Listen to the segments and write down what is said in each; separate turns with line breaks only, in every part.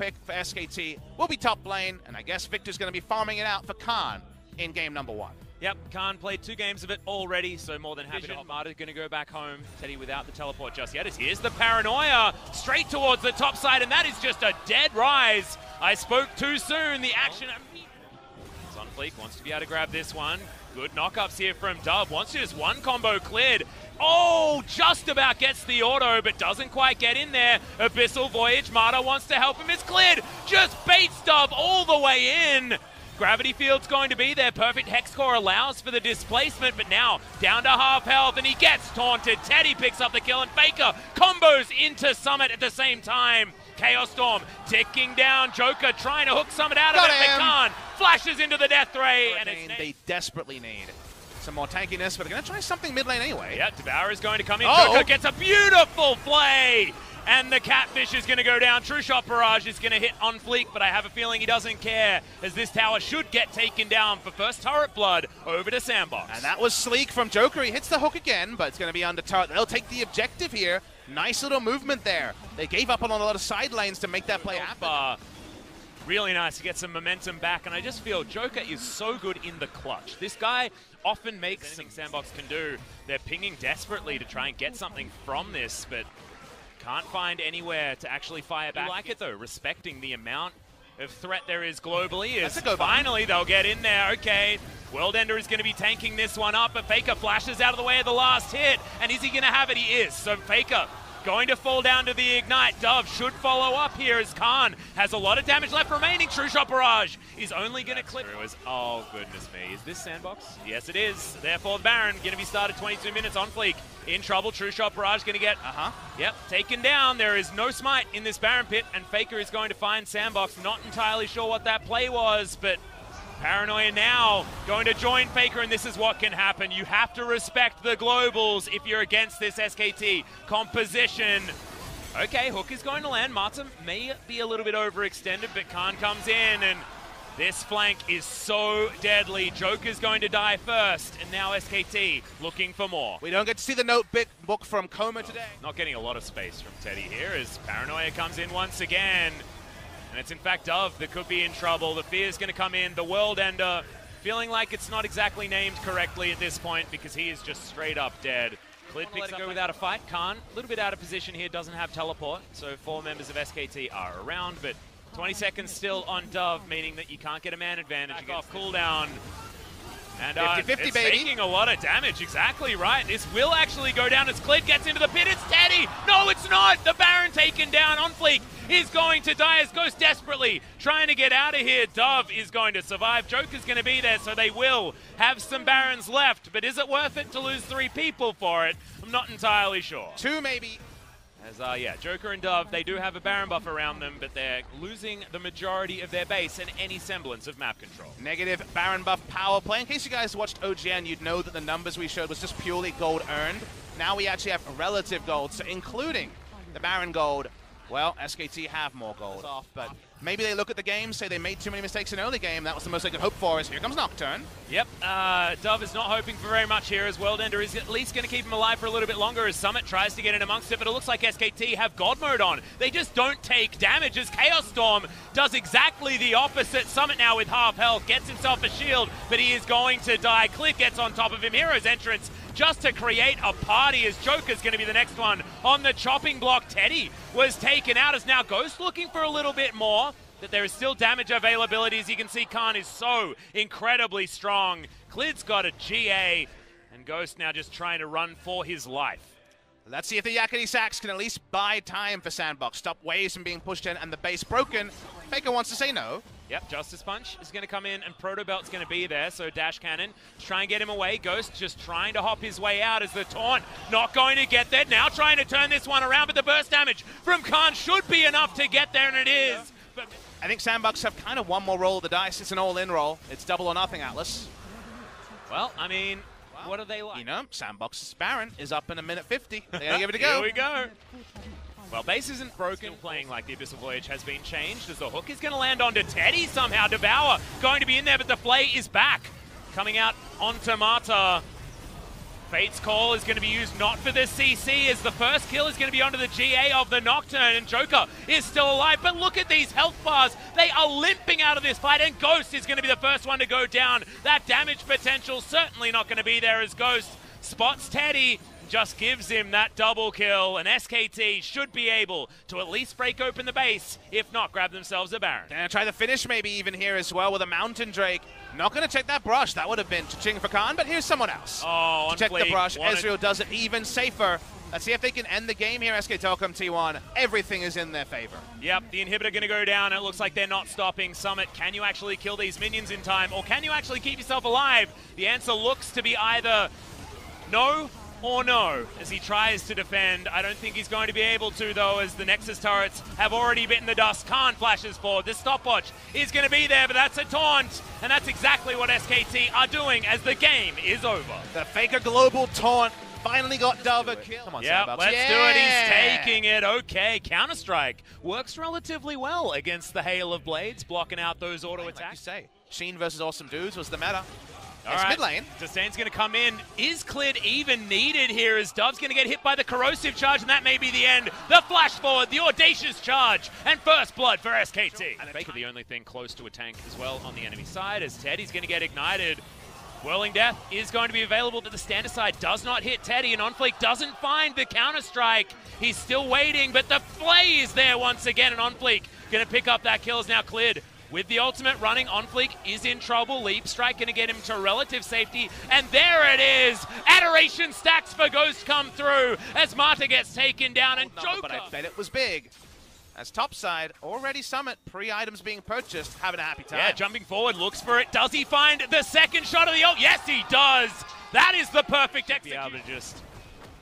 pick for SKT will be top lane, and I guess Victor's going to be farming it out for Khan in game number 1.
Yep, Khan played 2 games of it already, so more than happy to hop. Marta's going to go back home. Teddy without the teleport just yet. As here's the paranoia straight towards the top side, and that is just a dead rise. I spoke too soon. The action. OnFleek wants to be able to grab this one. Good knockups here from Dove. Wants just one combo Clid. Oh, just about gets the auto, but doesn't quite get in there. Abyssal Voyage. Marta wants to help him. It's Clid. Just baits Dove all the way in. Gravity Field's going to be there. Perfect Hex Core allows for the displacement, but now down to half health, and he gets taunted. Teddy picks up the kill, and Faker combos into Summit at the same time. Chaos Storm ticking down. Joker trying to hook Summit out of it, but Khan flashes into the death ray, and it's
they desperately need some more tankiness, but they're going to try something mid lane anyway.
Yeah, Devour is going to come in. Joker gets a beautiful play, and the Catfish is going to go down. True Shot Barrage is going to hit OnFleek, but I have a feeling he doesn't care, as this tower should get taken down for first turret blood over to Sandbox.
And that was sleek from Joker. He hits the hook again, but it's going to be under turret. They'll take the objective here. Nice little movement there. They gave up on a lot of side lanes to make that play happen.
Really nice to get some momentum back, and I just feel Joker is so good in the clutch. This guy often makes something Sandbox can do. They're pinging desperately to try and get something from this, but can't find anywhere to actually fire back. I like it though, respecting the amount of threat there is globally. Is finally they'll get in there. Okay, World Ender is going to be tanking this one up, but Faker flashes out of the way of the last hit, and is he going to have it? He is. So Faker going to fall down to the Ignite. Dove should follow up here as Khan has a lot of damage left remaining. True Shot Barrage is only going to clip. Oh, goodness me. Is this Sandbox? Yes, it is. Therefore, the Baron going to be started 22 minutes. OnFleek in trouble. True Shot Barrage going to get, taken down. There is no smite in this Baron pit, and Faker is going to find Sandbox. Not entirely sure what that play was, but Paranoia now going to join Faker, and this is what can happen. You have to respect the globals if you're against this SKT composition. Okay, hook is going to land. Marta may be a little bit overextended, but Khan comes in, and this flank is so deadly. Joker's going to die first, and now SKT looking for more.
We don't get to see the notebook from Coma today.
Not getting a lot of space from Teddy here as Paranoia comes in once again. And it's in fact Dove that could be in trouble. The Fear is going to come in. The World Ender feeling like it's not exactly named correctly at this point because he is just straight up dead. Clid picks up without a fight. Khan, a little bit out of position here, doesn't have teleport. So 4 members of SKT are around, but 20 seconds still on Dove, meaning that you can't get a man advantage. Back off cooldown. And
50-50,
it's
baby.
taking a lot of damage, exactly right. This will actually go down as Clid gets into the pit. It's Teddy! No, it's not! The Baron taken down. OnFleek is going to die as Ghost desperately trying to get out of here. Dove is going to survive. Joker's going to be there, so they will have some Barons left. But is it worth it to lose 3 people for it? I'm not entirely sure.
2 maybe.
As, Joker and Dove, they do have a Baron buff around them, but they're losing the majority of their base and any semblance of map control.
Negative Baron buff power play. In case you guys watched OGN, you'd know that the numbers we showed was just purely gold earned. Now we actually have relative gold, so including the Baron gold. Well, SKT have more gold off, but maybe they look at the game, say they made too many mistakes in early game. That was the most they could hope for. Is here comes Nocturne.
Yep, Dove is not hoping for very much here as World Ender is at least going to keep him alive for a little bit longer as Summit tries to get in amongst it, but it looks like SKT have God mode on. They just don't take damage as Chaos Storm does exactly the opposite. Summit now with half health, gets himself a shield, but he is going to die. Clid gets on top of him. Hero's entrance just to create a party as Joker's going to be the next one on the chopping block. Teddy was taken out as now Ghost looking for a little bit more, that there is still damage availability. As you can see, Khan is so incredibly strong. Clid's got a GA, and Ghost now just trying to run for his life.
Let's see if the Yakety Sax can at least buy time for Sandbox. Stop waves from being pushed in and the base broken. Faker wants to say no.
Yep, Justice Punch is going to come in and Proto Belt's going to be there, so Dash Cannon try and get him away. Ghost just trying to hop his way out as the taunt not going to get there. Now trying to turn this one around, but the burst damage from Khan should be enough to get there, and it is. But
I think Sandbox have kind of one more roll of the dice. It's an all-in roll. It's double or nothing, Atlas.
Well, I mean, what are they like?
You know, Sandbox's Baron is up in a minute 50. They're going to give it a go.
Here we go. Well, base isn't broken. Still playing like the Abyssal Voyage has been changed as the hook is going to land onto Teddy somehow. Devour going to be in there, but the Flay is back. Coming out onto Marta. Fate's Call is going to be used not for the CC, as the first kill is going to be onto the GA of the Nocturne, and Joker is still alive. But look at these health bars. They are limping out of this fight, and Ghost is going to be the first one to go down. That damage potential certainly not going to be there, as Ghost spots Teddy, just gives him that double kill, and SKT should be able to at least break open the base, if not grab themselves a Baron.
Gonna try the finish maybe even here as well with a Mountain Drake. Not gonna check that brush, that would have been Ching for Khan, but here's someone else.
Oh,
to check the brush, Ezreal does it even safer. Let's see if they can end the game here, SK Telecom T1. Everything is in their favor.
Yep, the inhibitor going to go down. It looks like they're not stopping. Summit, can you actually kill these minions in time, or can you actually keep yourself alive? The answer looks to be either no or no, as he tries to defend. I don't think he's going to be able to, though, as the Nexus turrets have already bitten the dust. Khan flashes forward. This stopwatch is going to be there, but that's a taunt, and that's exactly what SKT are doing as the game is over.
The Faker Global taunt finally got Dove a kill. Come on,
yeah,
Sandbox.
let's do it. He's taking it. Okay, Counter-Strike works relatively well against the Hail of Blades, blocking out those auto attacks.
Like you say, Sheen versus Awesome Dudes was the meta.
All
it's
right.
mid lane.
Disdain's going to come in. Is Clid even needed here, as Dove's going to get hit by the corrosive charge, and that may be the end. The flash forward, the audacious charge, and first blood for SKT. And Faker the only thing close to a tank as well on the enemy side, as Teddy's going to get ignited. Whirling Death is going to be available, but the standard side does not hit Teddy, and OnFleek doesn't find the counter-strike. He's still waiting, but the play is there once again, and OnFleek going to pick up that kill as now Clid. With the ultimate running, OnFleek is in trouble. Leap Strike going to get him to relative safety, and there it is! Adoration stacks for Ghost come through as Marta gets taken down, and Joker...
But I bet it was big. As topside, already Summit, pre-items being purchased, having a happy time.
Yeah, jumping forward, looks for it. Does he find the second shot of the ult? Yes, he does! That is the perfect execution. Be able to just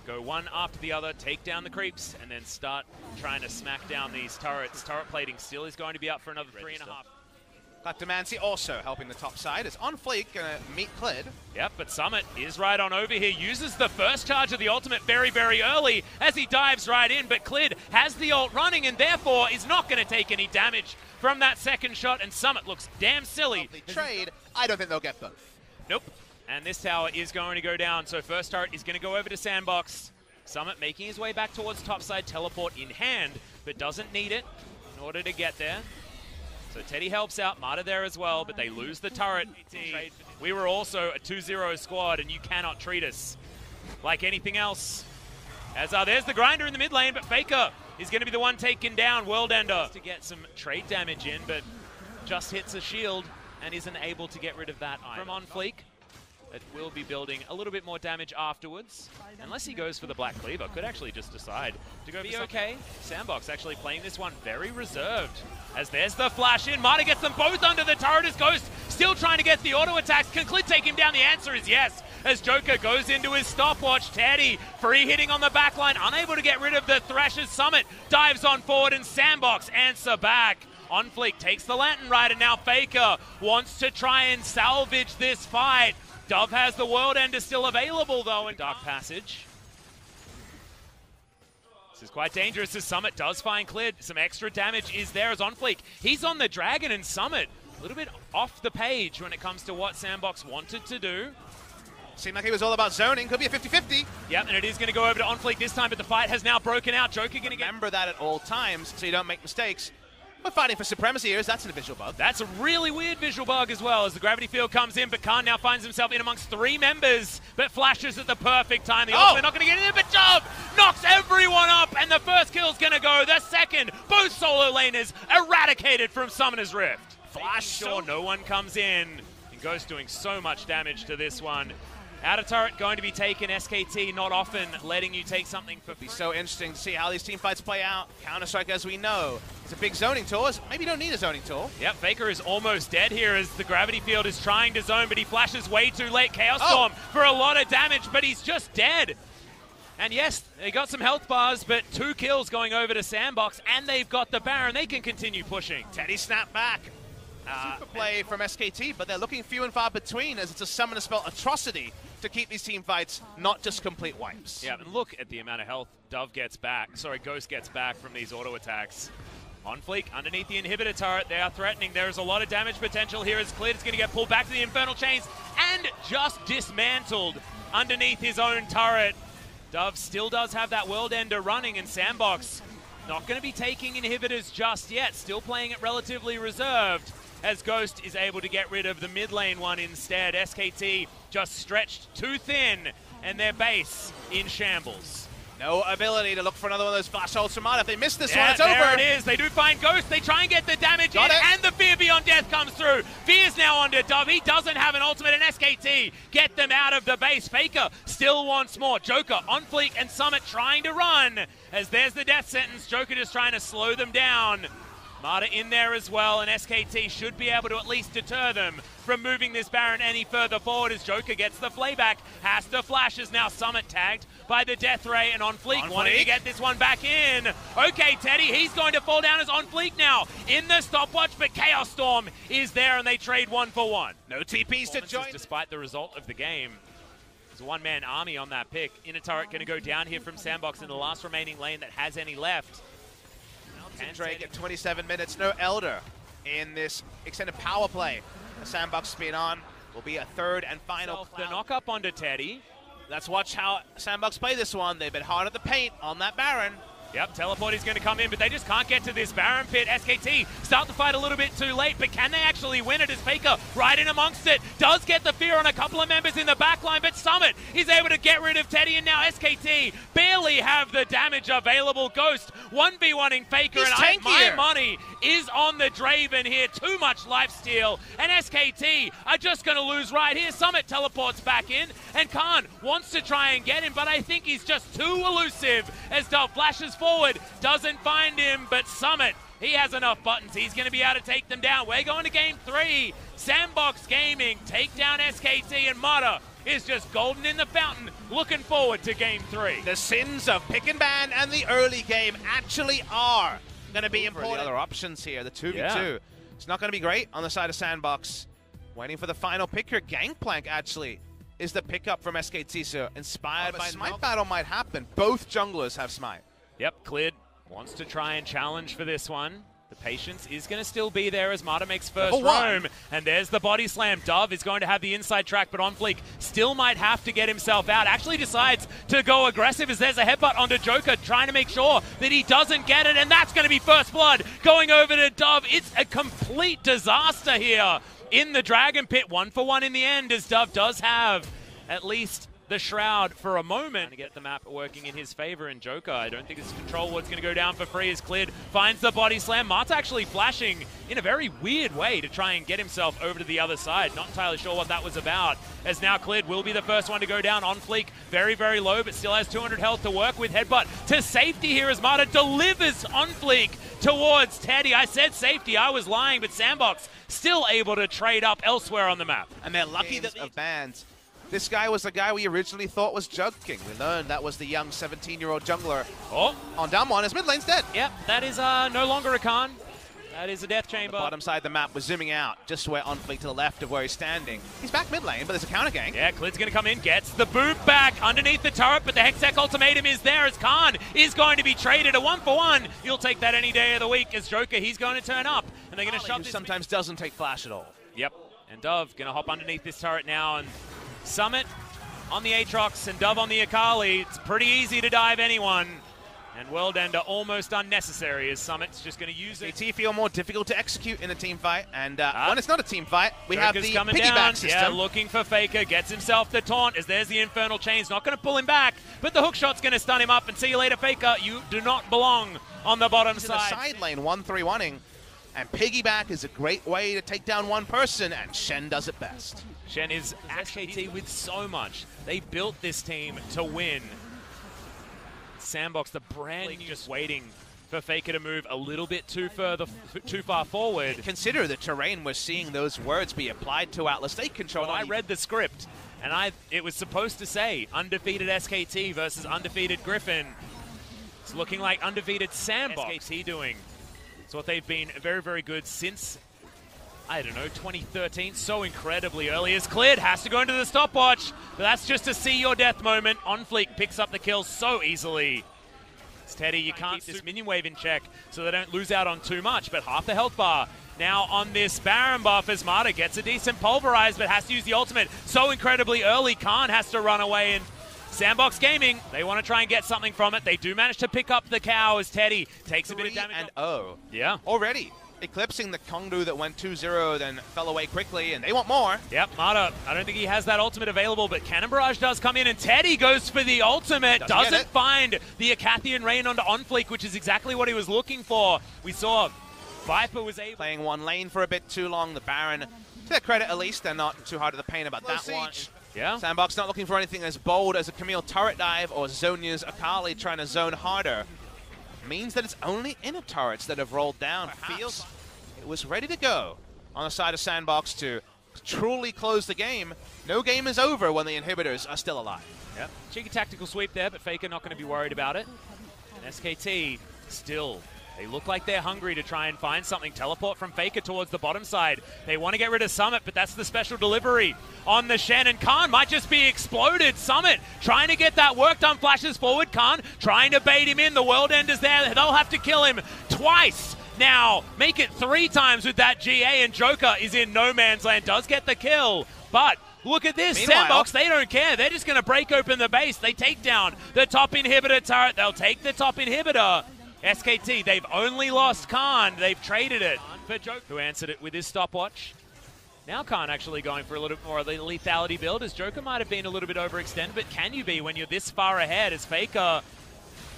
go one after the other, take down the creeps, and then start trying to smack down these turrets. Turret plating still is going to be up for another 3.5.
Kleptomancy also helping the top side. Is OnFleek going to meet Clid?
Yep, but Summit is right on over here. Uses the first charge of the ultimate very, very early as he dives right in. But Clid has the ult running and therefore is not going to take any damage from that second shot. And Summit looks damn silly.
Trade, I don't think they'll get both.
Nope. And this tower is going to go down. So first turret is going to go over to Sandbox. Summit making his way back towards topside, teleport in hand, but doesn't need it in order to get there. So Teddy helps out, Marta there as well, but they lose the turret. We were also a 2-0 squad, and you cannot treat us like anything else. As there's the grinder in the mid lane, but Faker is going to be the one taken down. World Ender to get some trade damage in, but just hits a shield and isn't able to get rid of that item. From OnFleek, it will be building a little bit more damage afterwards, unless he goes for the Black Cleaver. Could actually just decide to go for okay. Sandbox actually playing this one very reserved, as there's the flash in. Marta gets them both under the turret as Ghost still trying to get the auto attacks. Can Clid take him down? The answer is yes, as Joker goes into his stopwatch. Teddy free hitting on the back line, unable to get rid of the Thrasher's Summit, dives on forward, and Sandbox answer back. OnFleek takes the Lantern Ride, and now Faker wants to try and salvage this fight. Dove has the World Ender still available, though, in Dark Passage. This is quite dangerous as Summit does find Clid. Some extra damage is there as OnFleek. He's on the Dragon, and Summit a little bit off the page when it comes to what Sandbox wanted to do.
Seemed like he was all about zoning. Could be a 50-50.
Yep, and it is going to go over to OnFleek this time, but the fight has now broken out. Joker going to get...
Remember that at all times so you don't make mistakes. We're fighting for supremacy here. That's a visual bug.
That's a really weird visual bug as well, as the gravity field comes in, but Khan now finds himself in amongst 3 members, but flashes at the perfect time. The ultimate not going to get in there, but Dove knocks everyone up, and the first kill's going to go. The second, both solo laners eradicated from Summoner's Rift. Flash, sure, no one comes in, and Ghost doing so much damage to this one. Outer turret going to be taken. SKT not often letting you take something for free.
It'll be so interesting to see how these team fights play out. Counter-Strike, as we know, it's a big zoning tool. Maybe you don't need a zoning tool.
Yep, Faker is almost dead here as the gravity field is trying to zone, but he flashes way too late. Chaos Storm for a lot of damage, but he's just dead. And yes, they got some health bars, but 2 kills going over to Sandbox, and they've got the Baron. They can continue pushing.
Teddy snap back. Super play from SKT, but they're looking few and far between as it's a summoner spell atrocity to keep these team fights not just complete wipes.
Yeah, and look at the amount of health Ghost gets back from these auto attacks. OnFleek underneath the inhibitor turret. They are threatening. There is a lot of damage potential here as Clid is going to get pulled back to the Infernal Chains and just dismantled underneath his own turret. Dove still does have that World Ender running, and Sandbox not going to be taking inhibitors just yet. Still playing it relatively reserved as Ghost is able to get rid of the mid lane one instead. SKT just stretched too thin and their base in shambles.
No ability to look for another one of those flash ults from Mata. If they miss this one, it's
there
over.
There it is. They do find Ghost. They try and get the damage in, and the Fear Beyond Death comes through. Fear's now onto Dove. He doesn't have an ultimate, and SKT get them out of the base. Faker still wants more. Joker, OnFleek, and Summit trying to run as there's the death sentence. Joker just trying to slow them down. Mata in there as well, and SKT should be able to at least deter them from moving this Baron any further forward as Joker gets the playback, has to flash, is now Summit tagged by the Death Ray, and OnFleek wanting to get this one back in. Okay, Teddy, he's going to fall down as OnFleek now in the stopwatch, but Chaos Storm is there and they trade 1-for-1.
No TPs to join.
Despite the result of the game. There's a one-man army on that pick. Inner turret going to go down here from Sandbox in the last remaining lane that has any left.
Drake at 27 minutes, no Elder in this extended power play. The Sandbox spin on will be a third and final.
The knock up onto Teddy.
Let's watch how Sandbox play this one. They've been hard at the paint on that Baron.
Yep, Teleport is going to come in, but they just can't get to this Baron pit. SKT start the fight a little bit too late, but can they actually win it as Faker right in amongst it? Does get the fear on a couple of members in the back line, but Summit is able to get rid of Teddy, and now SKT barely have the damage available. Ghost 1v1ing Faker, and my money is on the Draven here. Too much lifesteal, and SKT are just going to lose right here. Summit teleports back in, and Khan wants to try and get him, but I think he's just too elusive as Dove flashes forward, doesn't find him, but Summit, he has enough buttons. He's going to be able to take them down. We're going to game 3. Sandbox Gaming take down SKT, and Mata is just golden in the fountain, looking forward to game 3.
The sins of pick and ban and the early game actually are going to be important. The other options here, the 2v2. Yeah. It's not going to be great on the side of Sandbox. Waiting for the final pick here. Gangplank, actually, is the pickup from SKT, so inspired by Smite battle might happen. Both junglers have Smite.
Yep, Clid wants to try and challenge for this one. The patience is going to still be there as Mata makes first roam. And there's the body slam. Dove is going to have the inside track, but OnFleek still might have to get himself out. Actually decides to go aggressive as there's a headbutt onto Joker, trying to make sure that he doesn't get it. And that's going to be first blood going over to Dove. It's a complete disaster here in the Dragon Pit. 1-for-1 in the end, as Dove does have at least the Shroud for a moment to get the map working in his favor. And Joker, I don't think this control ward's going to go down for free as Clid finds the body slam. Mart's actually flashing in a very weird way to try and get himself over to the other side. Not entirely sure what that was about, as now Clid will be the first one to go down. OnFleek very, very low, but still has 200 health to work with. Headbutt to safety here as Marta delivers OnFleek towards Teddy. I said safety, I was lying, but Sandbox still able to trade up elsewhere on the map.
And they're lucky that of bans. This guy was the guy we originally thought was Jug King. We learned that was the young 17-year-old jungler.
Oh,
on down one, his mid lane's dead.
Yep, that is no longer a Khan. That is a death chamber.
On the bottom side of the map, we're zooming out, just where OnFleek to the left of where he's standing. He's back mid lane, but there's a counter gank.
Yeah, Clid's going to come in, gets the boot back underneath the turret, but the Hextech ultimatum is there as Khan is going to be traded. A 1-for-1. You'll take that any day of the week as Joker, he's going to turn up, and they're going to shove this.
Sometimes doesn't take flash at all.
Yep, and Dove going to hop underneath this turret now, and Summit on the Aatrox and Dove on the Akali. It's pretty easy to dive anyone. And World Ender almost unnecessary as Summit's just going to use it.
SKT feel more difficult to execute in a team fight. And when it's not a team fight, we have the piggyback system.
Yeah, looking for Faker, gets himself the taunt as there's the Infernal Chains. Not going to pull him back, but the hook shot's going to stun him up. And see you later, Faker. You do not belong on the bottom side.
In the side lane, 1-3-1-ing. And piggyback is a great way to take down one person, and Shen does it best.
Shen is SKT with so much. They built this team to win. Sandbox, the brand new, just waiting for Faker to move a little bit too far forward.
Consider the terrain we're seeing those words be applied to Atlas. They control.
Well, I read the script, and it was supposed to say undefeated SKT versus undefeated Griffin. It's looking like undefeated Sandbox. SKT doing. It's what they've been very, very good since, I don't know, 2013, so incredibly early. As Clid has to go into the stopwatch, but that's just a see your death moment. OnFleek picks up the kill so easily. Teddy, you can't keep this minion wave in check so they don't lose out on too much, but half the health bar now on this Baron buff as Marta gets a decent pulverize, but has to use the ultimate so incredibly early. Khan has to run away, and Sandbox Gaming, they want to try and get something from it. They do manage to pick up the cow as Teddy takes a bit of damage.
And oh,
yeah,
already eclipsing the Kongdu that went 2-0, then fell away quickly, and they want more.
Yep, Marta, I don't think he has that ultimate available, but Cannon Barrage does come in, and Teddy goes for the ultimate. Doesn't find the Acathian Rain onto OnFleek, which is exactly what he was looking for. We saw Viper was able...
Playing one lane for a bit too long. The Baron, to their credit at least, they're not too hard of the pain about that one.
Yeah.
Sandbox not looking for anything as bold as a Camille turret dive or Zhonya's Akali trying to zone harder. Means that it's only inner turrets that have rolled down. Feels it was ready to go on the side of Sandbox to truly close the game. No game is over when the inhibitors are still alive.
Yep. Cheeky tactical sweep there, but Faker not going to be worried about it. And SKT still, they look like they're hungry to try and find something. Teleport from Faker towards the bottom side. They want to get rid of Summit, but that's the special delivery on the Shen. And Khan might just be exploded. Summit trying to get that work done. Flashes forward. Khan trying to bait him in. The World Ender's there. They'll have to kill him twice. Now, make it 3 times with that GA, and Joker is in no man's land. Does get the kill, but look at this.
Meanwhile,
Sandbox, they don't care. They're just going to break open the base. They take down the top inhibitor turret. They'll take the top inhibitor. SKT, they've only lost Khan. They've traded it for Joker, who answered it with his stopwatch. Now Khan actually going for a little bit more of the lethality build, as Joker might have been a little bit overextended, but can you be when you're this far ahead as Faker?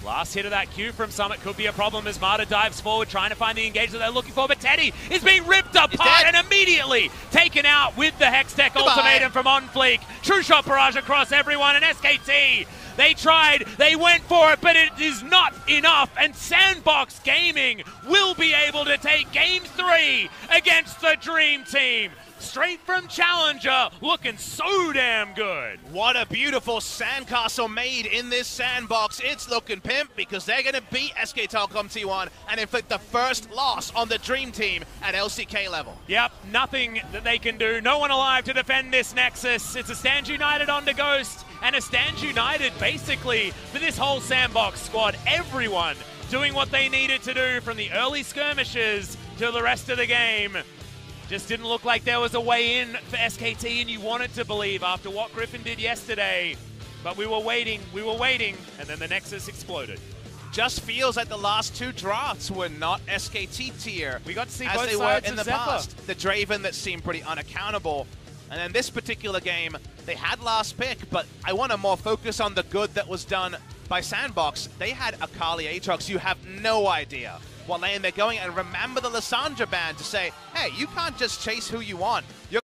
Last hit of that Q from Summit could be a problem as Marta dives forward, trying to find the engagement they're looking for, but Teddy is being ripped apart and immediately taken out with the Hextech ultimatum from OnFleek. True shot barrage across everyone, and SKT, they tried, they went for it, but it is not enough, and Sandbox Gaming will be able to take Game 3 against the Dream Team. Straight from Challenger, looking so damn good.
What a beautiful sandcastle made in this sandbox. It's looking pimp because they're going to beat SK Telecom T1 and inflict the first loss on the Dream Team at LCK level.
Yep, nothing that they can do. No one alive to defend this Nexus. It's a Stand United on the Ghost and a Stand United basically for this whole sandbox squad. Everyone doing what they needed to do from the early skirmishes to the rest of the game. Just didn't look like there was a way in for SKT, and you wanted to believe after what Griffin did yesterday. But we were waiting, and then the Nexus exploded.
Just feels like the last 2 drafts were not SKT tier.
We got to see
as
both
they
sides
were in the past. The Draven that seemed pretty unaccountable. And then this particular game, they had last pick, but I want to more focus on the good that was done by Sandbox. They had Akali Aatrox. You have no idea what lane they're going, and remember the Lissandra ban to say, hey, you can't just chase who you want. You're